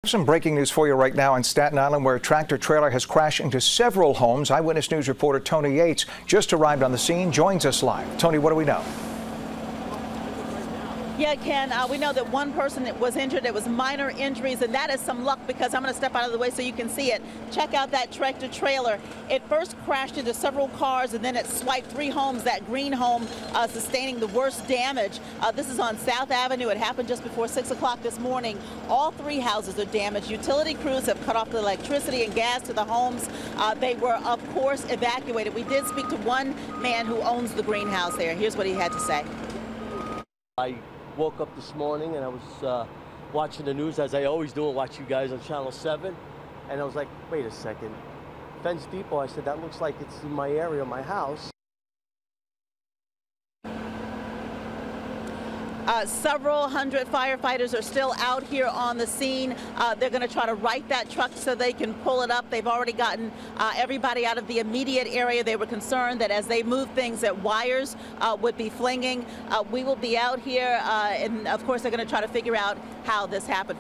Some breaking news for you right now in Staten Island, where a tractor trailer has crashed into several homes. Eyewitness News reporter Tony Yates just arrived on the scene, joins us live. Tony, what do we know? Yeah, Ken, we know that one person was injured. It was minor injuries, and that is some luck because I'm going to step out of the way so you can see it. Check out that tractor trailer. It first crashed into several cars, and then it swiped 3 homes, that green home sustaining the worst damage. This is on South Avenue. It happened just before 6 o'clock this morning. All 3 houses are damaged. Utility crews have cut off the electricity and gas to the homes. They were, of course, evacuated. We did speak to one man who owns the greenhouse there. Here's what he had to say. I woke up this morning and I was watching the news, as I always do, and watch you guys on Channel 7, and I was like, wait a second, Fence Depot. I said, that looks like it's in my area, my house. Several hundred firefighters are still out here on the scene. They're going to try to right that truck so they can pull it up. They've already gotten everybody out of the immediate area. They were concerned that as they move things that wires would be flinging. We will be out here, and of course they're going to try to figure out how this happened.